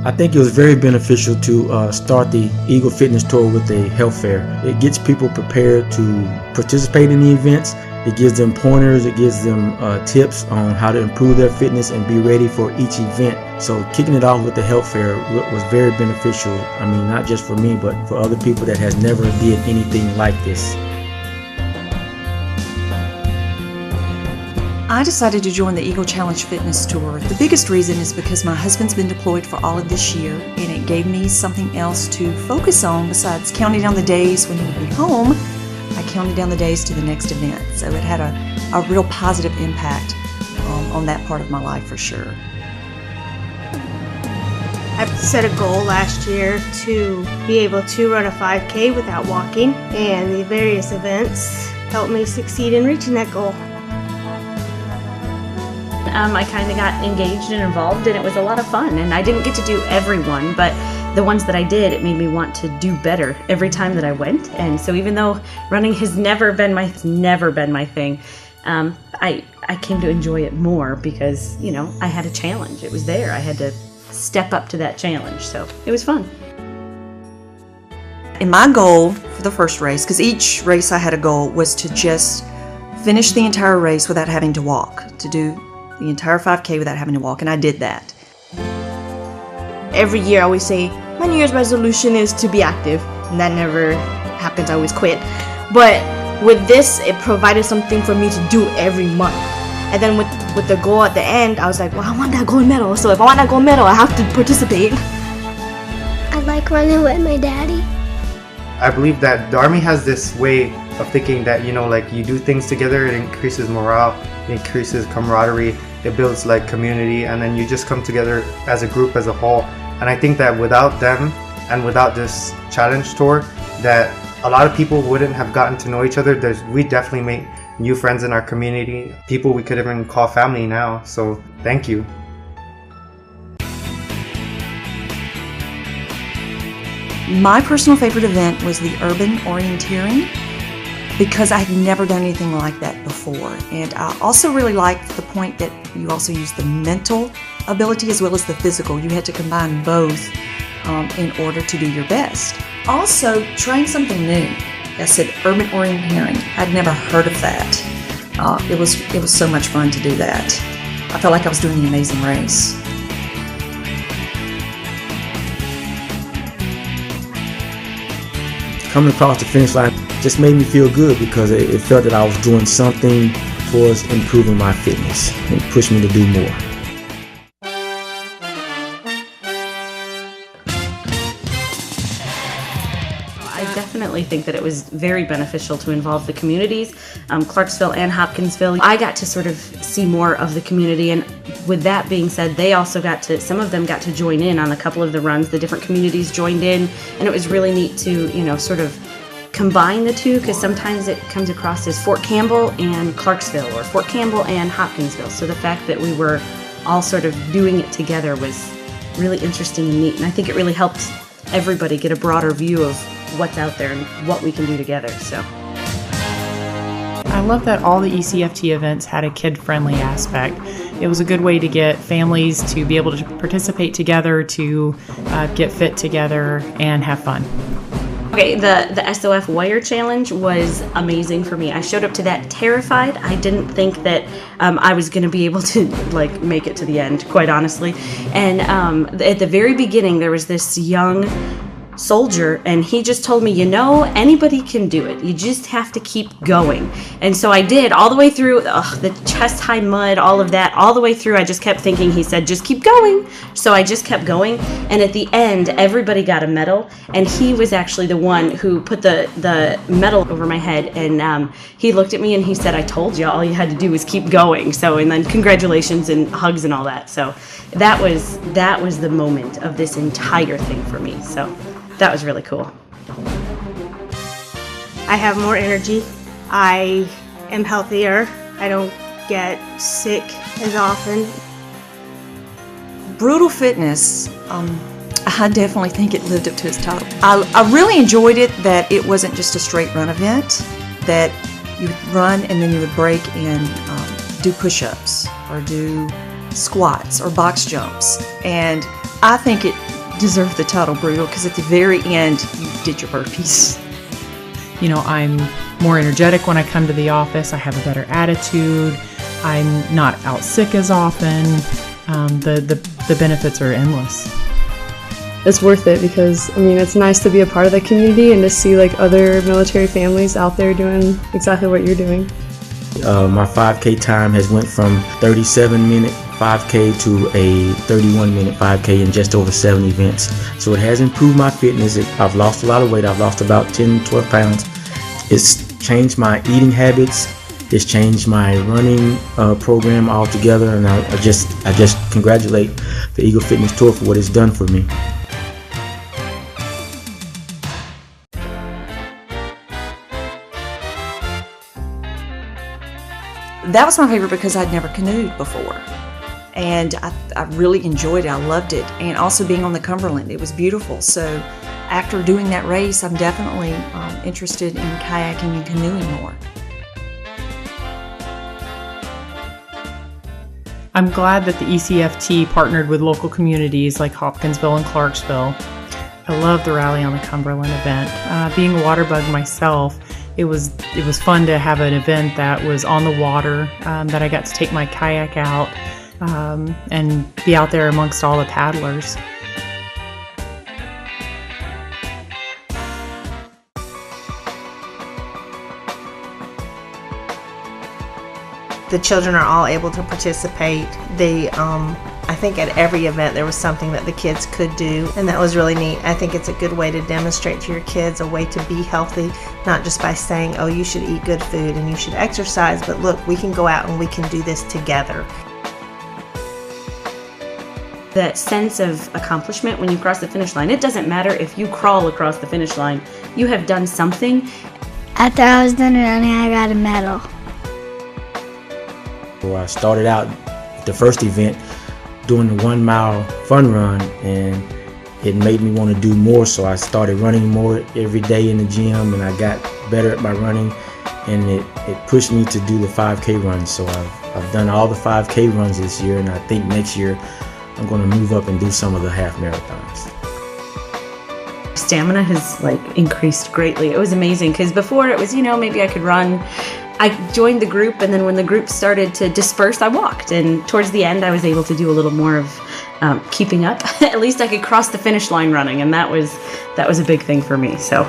I think it was very beneficial to start the Eagle Fitness Tour with a health fair. It gets people prepared to participate in the events. It gives them pointers, it gives them tips on how to improve their fitness and be ready for each event. So kicking it off with the health fair was very beneficial. I mean, not just for me, but for other people that has never did anything like this. I decided to join the Eagle Challenge Fitness Tour. The biggest reason is because my husband's been deployed for all of this year, and it gave me something else to focus on besides counting down the days when he would be home. I counted down the days to the next event, so it had a real positive impact on that part of my life for sure. I set a goal last year to be able to run a 5K without walking, and the various events helped me succeed in reaching that goal. I kind of got engaged and involved, and it was a lot of fun. And I didn't get to do every one, but the ones that I did, it made me want to do better every time that I went. And so even though running has never been my thing, I came to enjoy it more because, you know, I had a challenge. It was there. I had to step up to that challenge, so it was fun. And my goal for the first race, because each race I had a goal, was to just finish the entire race without having to walk, to do the entire 5K without having to walk, and I did that. Every year I always say, my New Year's resolution is to be active, and that never happens, I always quit. But with this, it provided something for me to do every month. And then with the goal at the end, I was like, well, I want that gold medal, so if I want that gold medal, I have to participate. I like running with my daddy. I believe that the Army has this way of thinking that, you know, like you do things together, it increases morale, it increases camaraderie, it builds like community, and then you just come together as a group as a whole. And I think that without them and without this challenge tour, that a lot of people wouldn't have gotten to know each other. We definitely make new friends in our community, people we could even call family now. So thank you. My personal favorite event was the urban orienteering because I had never done anything like that before. And I also really liked the point that you also use the mental ability as well as the physical. You had to combine both in order to do your best. Also, trying something new. I said urban orienteering. I'd never heard of that. It was so much fun to do that. I felt like I was doing the Amazing Race. Coming across the finish line just made me feel good because it felt that I was doing something towards improving my fitness and pushed me to do more. I definitely think that it was very beneficial to involve the communities, Clarksville and Hopkinsville. I got to sort of see more of the community, and with that being said, they also some of them got to join in on a couple of the runs. The different communities joined in, and it was really neat to, you know, sort of combine the two, because sometimes it comes across as Fort Campbell and Clarksville or Fort Campbell and Hopkinsville. So the fact that we were all sort of doing it together was really interesting and neat, and I think it really helped everybody get a broader view of what's out there and what we can do together. So I love that all the ECFT events had a kid-friendly aspect. It was a good way to get families to be able to participate together, to get fit together and have fun. Okay, the SOF Wire Challenge was amazing for me. I showed up to that terrified. I didn't think that I was going to be able to like make it to the end, quite honestly. And at the very beginning, there was this young soldier, and he just told me, you know, anybody can do it. You just have to keep going. And so I did all the way through, the chest high mud, all of that, all the way through. I just kept thinking, he said, just keep going. So I just kept going. And at the end, everybody got a medal. And he was actually the one who put the medal over my head. And he looked at me and he said, I told you, all you had to do was keep going. So, and then congratulations and hugs and all that. So that was the moment of this entire thing for me. So that was really cool. I have more energy. I am healthier. I don't get sick as often. Brutal Fitness, I definitely think it lived up to its title. I really enjoyed it that it wasn't just a straight run event, that you would run and then you would break and do push-ups or do squats or box jumps. And I think it deserve the title brutal because at the very end you did your burpees. You know, I'm more energetic when I come to the office. I have a better attitude. I'm not out sick as often. The benefits are endless. It's worth it because, I mean, it's nice to be a part of the community and to see like other military families out there doing exactly what you're doing. My 5K time has went from 37-minute 5K to a 31-minute 5K in just over 7 events. So it has improved my fitness. I've lost a lot of weight. I've lost about 10, 12 pounds. It's changed my eating habits. It's changed my running program altogether. And I just congratulate the Eagle Fitness Tour for what it's done for me. That was my favorite because I'd never canoed before. And I really enjoyed it. I loved it. And also being on the Cumberland, it was beautiful. So after doing that race, I'm definitely interested in kayaking and canoeing more. I'm glad that the ECFT partnered with local communities like Hopkinsville and Clarksville. I love the Rally on the Cumberland event. Being a water bug myself, it was fun to have an event that was on the water, that I got to take my kayak out and be out there amongst all the paddlers. The children are all able to participate. I think at every event there was something that the kids could do, and that was really neat. I think it's a good way to demonstrate to your kids a way to be healthy, not just by saying, oh, you should eat good food and you should exercise, but look, we can go out and we can do this together. That sense of accomplishment when you cross the finish line, it doesn't matter if you crawl across the finish line, you have done something. After I was done running, I got a medal. I started out the first event doing the 1 mile fun run, and it made me want to do more, so I started running more every day in the gym, and I got better at my running, and it pushed me to do the 5K runs. So I've done all the 5K runs this year, and I think next year I'm going to move up and do some of the half marathons. Stamina has increased greatly. It was amazing because before it was, maybe I could run. I joined the group, and then when the group started to disperse, I walked. And towards the end, I was able to do a little more of keeping up. At least I could cross the finish line running, and that was a big thing for me. So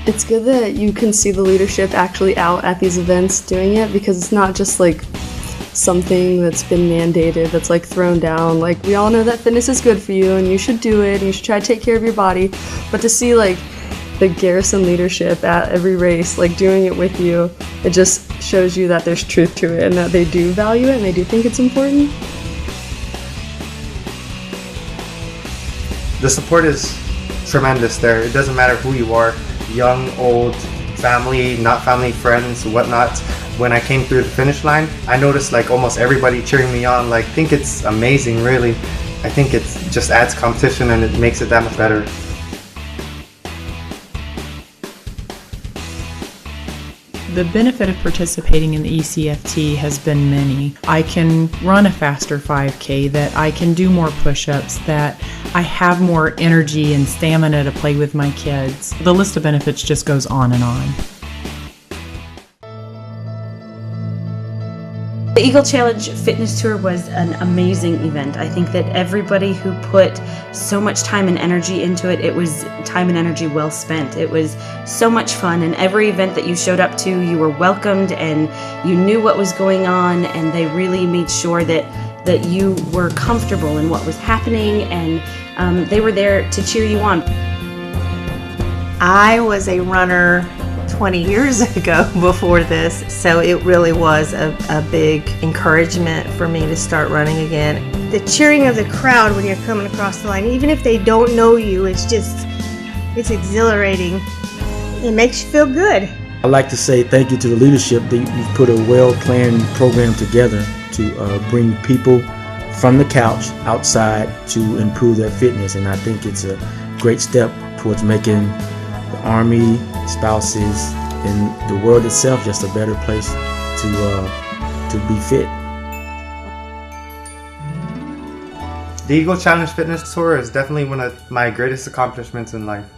it's good that you can see the leadership actually out at these events doing it, because it's not just something that's been mandated, that's thrown down. We all know that fitness is good for you and you should do it and you should try to take care of your body, but to see the garrison leadership at every race doing it with you, it just shows you that there's truth to it and that they do value it and they do think it's important. The support is tremendous there. It doesn't matter who you are, young, old, family, not family, friends, whatnot. When I came through the finish line, I noticed almost everybody cheering me on. I think it's amazing, really. I think it just adds competition and it makes it that much better. The benefit of participating in the ECFT has been many. I can run a faster 5K, that I can do more push-ups, that I have more energy and stamina to play with my kids. The list of benefits just goes on and on. The Eagle Challenge Fitness Tour was an amazing event. I think that everybody who put so much time and energy into it, it was time and energy well spent. It was so much fun, and every event that you showed up to, you were welcomed and you knew what was going on, and they really made sure that you were comfortable in what was happening, and they were there to cheer you on. I was a runner 20 years ago before this, so it really was a big encouragement for me to start running again. The cheering of the crowd when you're coming across the line, even if they don't know you, it's exhilarating. It makes you feel good. I'd like to say thank you to the leadership that you've put a well-planned program together to bring people from the couch outside to improve their fitness, and I think it's a great step towards making the Army, spouses, and the world itself just a better place to be fit. The Eagle Challenge Fitness Tour is definitely one of my greatest accomplishments in life.